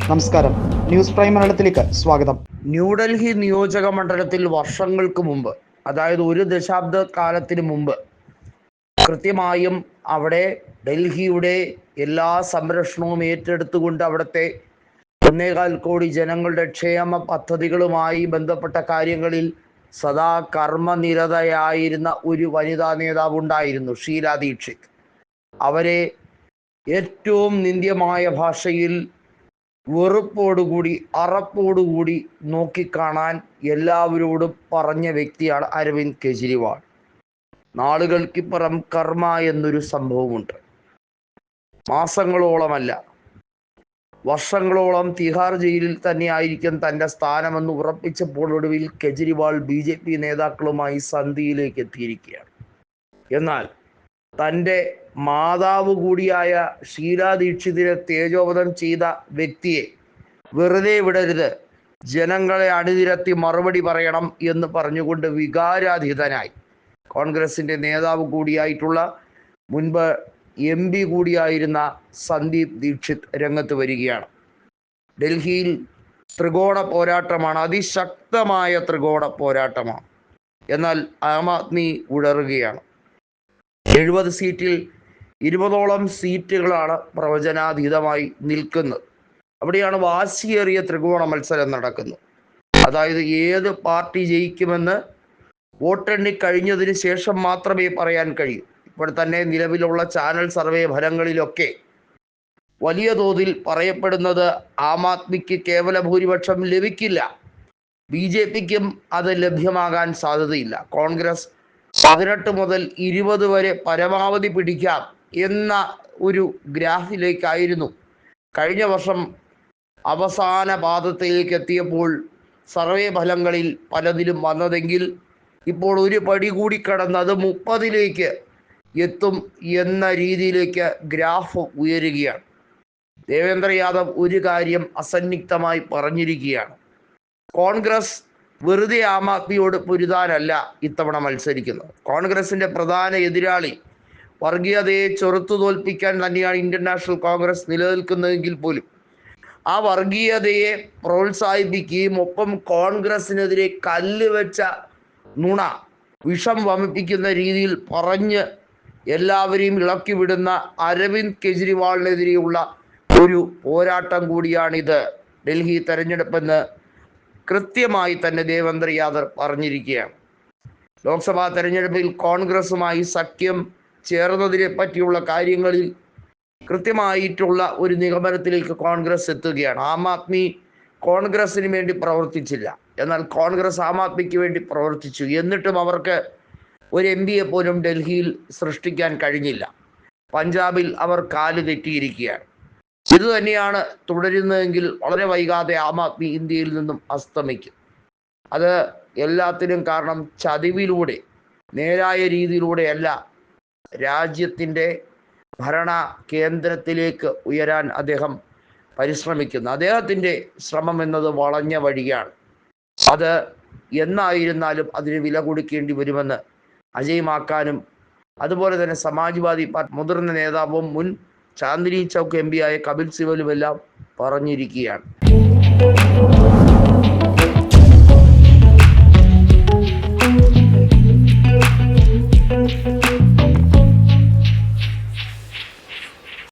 നമസ്കാരം, news prime മലയാളത്തിലേക്ക് സ്വാഗതം. ന്യൂഡൽഹി നിയോജക മണ്ഡലത്തിൽ വർഷങ്ങൾക്ക് മുമ്പ്, അതായത് ഒരു ദശാബ്ദ കാലത്തിന് മുമ്പ്, കൃത്യമായും അവിടെ ഡൽഹിയുടെ എല്ലാ സംരക്ഷണവും ഏറ്റെടുത്തുകൊണ്ട് അവിടുത്തെ 1.25 കോടി ജനങ്ങളുടെ ക്ഷേമ പദ്ധതികളുമായി ബന്ധപ്പെട്ട കാര്യങ്ങളിൽ സദാ കർമ്മനിരതയായിരുന്ന ഒരു വനിതാ നേതാവുണ്ടായിരുന്നു, ഷീല ദീക്ഷിത്. അവരെ ഏറ്റവും നിന്ദ്യമായ ഭാഷയിൽ വെറുപ്പോടുകൂടി, അറപ്പോടുകൂടി നോക്കിക്കാണാൻ എല്ലാവരോടും പറഞ്ഞ വ്യക്തിയാണ് അരവിന്ദ് കെജ്രിവാൾ. നാളുകൾക്കിപ്പുറം കർമ്മ എന്നൊരു സംഭവമുണ്ട്. മാസങ്ങളോളമല്ല, വർഷങ്ങളോളം തിഹാർ ജയിലിൽ തന്നെയായിരിക്കും തൻ്റെ സ്ഥാനമെന്ന് ഉറപ്പിച്ചപ്പോൾ ഒടുവിൽ കെജ്രിവാൾ BJP നേതാക്കളുമായി സന്ധിയിലേക്ക് എത്തിയിരിക്കുകയാണ്. എന്നാൽ തൻ്റെ മാതാവ് കൂടിയായ ഷീല ദീക്ഷിതിനെ തേജോവധം ചെയ്ത വ്യക്തിയെ വെറുതെ വിടരുത്, ജനങ്ങളെ അണിനിരത്തി മറുപടി പറയണം എന്ന് പറഞ്ഞുകൊണ്ട് വികാരാധീതനായി കോൺഗ്രസിൻ്റെ നേതാവ് കൂടിയായിട്ടുള്ള, മുൻപ് MP കൂടിയായിരുന്ന സന്ദീപ് ദീക്ഷിത് രംഗത്ത് വരികയാണ്. ഡൽഹിയിൽ ത്രികോണ പോരാട്ടമാണ്, അതിശക്തമായ ത്രികോണ പോരാട്ടമാണ്. എന്നാൽ ആം ആദ്മി ഉഴറുകയാണ്. 70 സീറ്റിൽ 20ഓളം സീറ്റുകളാണ് പ്രവചനാതീതമായി നിൽക്കുന്നത്. അവിടെയാണ് വാശിയേറിയ ത്രികോണ മത്സരം നടക്കുന്നത്. അതായത് ഏത് പാർട്ടി ജയിക്കുമെന്ന് വോട്ടെണ്ണി കഴിഞ്ഞതിന് ശേഷം മാത്രമേ പറയാൻ കഴിയൂ. ഇപ്പോൾ തന്നെ നിലവിലുള്ള ചാനൽ സർവേ ഫലങ്ങളിലൊക്കെ വലിയ തോതിൽ പറയപ്പെടുന്നത് ആം ആദ്മിക്ക് കേവല ഭൂരിപക്ഷം ലഭിക്കില്ല, BJPക്കും അത് ലഭ്യമാകാൻ സാധ്യതയില്ല. കോൺഗ്രസ് 18 മുതൽ 20 വരെ പരമാവധി പിടിക്കാം എന്ന ഒരു ഗ്രാഫിലേക്കായിരുന്നു കഴിഞ്ഞ വർഷം അവസാന പാദത്തിലേക്ക് എത്തിയപ്പോൾ സർവേ ഫലങ്ങളിൽ പലതിലും വന്നതെങ്കിൽ ഇപ്പോൾ ഒരു പടി കൂടി കടന്ന് അത് 30ലേക്ക് എത്തും എന്ന രീതിയിലേക്ക് ഗ്രാഫ് ഉയരുകയാണ്. ദേവേന്ദ്ര യാദവ് ഒരു കാര്യം അസന്നിഗ്ധമായി പറഞ്ഞിരിക്കുകയാണ്. കോൺഗ്രസ് വെറുതെ ആം ആദ്മിയോട് പൊരുതാനല്ല ഇത്തവണ മത്സരിക്കുന്നത്. കോൺഗ്രസിൻ്റെ പ്രധാന എതിരാളി വർഗീയതയെ ചെറുത്തു തോൽപ്പിക്കാൻ തന്നെയാണ് ഇന്ത്യൻ നാഷണൽ കോൺഗ്രസ് നിലനിൽക്കുന്നതെങ്കിൽ പോലും ആ വർഗീയതയെ പ്രോത്സാഹിപ്പിക്കുകയും ഒപ്പം കോൺഗ്രസിനെതിരെ കല്ല് വെച്ച നുണ, വിഷം വമിപ്പിക്കുന്ന രീതിയിൽ പറഞ്ഞ് എല്ലാവരെയും ഇളക്കി വിടുന്ന അരവിന്ദ് കെജ്രിവാളിനെതിരെയുള്ള ഒരു പോരാട്ടം കൂടിയാണിത് ഡൽഹി തെരഞ്ഞെടുപ്പെന്ന് കൃത്യമായി തന്നെ ദേവേന്ദ്ര യാദവ് പറഞ്ഞിരിക്കുകയാണ്. ലോക്സഭാ തെരഞ്ഞെടുപ്പിൽ കോൺഗ്രസുമായി സഖ്യം ചേർന്നതിനെ പറ്റിയുള്ള കാര്യങ്ങളിൽ കൃത്യമായിട്ടുള്ള ഒരു നിഗമനത്തിലേക്ക് കോൺഗ്രസ് എത്തുകയാണ്. ആം ആദ്മി കോൺഗ്രസിന് വേണ്ടി പ്രവർത്തിച്ചില്ല, എന്നാൽ കോൺഗ്രസ് ആം ആദ്മിക്ക് വേണ്ടി പ്രവർത്തിച്ചു. എന്നിട്ടും അവർക്ക് ഒരു MP പോലും ഡൽഹിയിൽ സൃഷ്ടിക്കാൻ കഴിഞ്ഞില്ല. പഞ്ചാബിൽ അവർ കാല് തെറ്റിയിരിക്കുകയാണ്. ഇതുതന്നെയാണ് തുടരുന്നതെങ്കിൽ വളരെ വൈകാതെ ആം ആദ്മി ഇന്ത്യയിൽ നിന്നും അസ്തമിക്കും. അത് എല്ലാത്തിനും കാരണം ചതിവിലൂടെ, നേരായ രീതിയിലൂടെയല്ല രാജ്യത്തിൻ്റെ ഭരണ കേന്ദ്രത്തിലേക്ക് ഉയരാൻ അദ്ദേഹം പരിശ്രമിക്കുന്നു. അദ്ദേഹത്തിൻ്റെ ശ്രമം എന്നത് വളഞ്ഞ വഴിയാണ്. അത് എന്നായിരുന്നാലും അതിന് വില കൊടുക്കേണ്ടി വരുമെന്ന് അജയ് മാക്കാനും അതുപോലെ തന്നെ സമാജ്വാദി പാർട്ടി മുതിർന്ന നേതാവും മുൻ ചാന്ദിനി ചൗക്ക് MP ആയ കപിൽ സിബലുമെല്ലാം പറഞ്ഞിരിക്കുകയാണ്.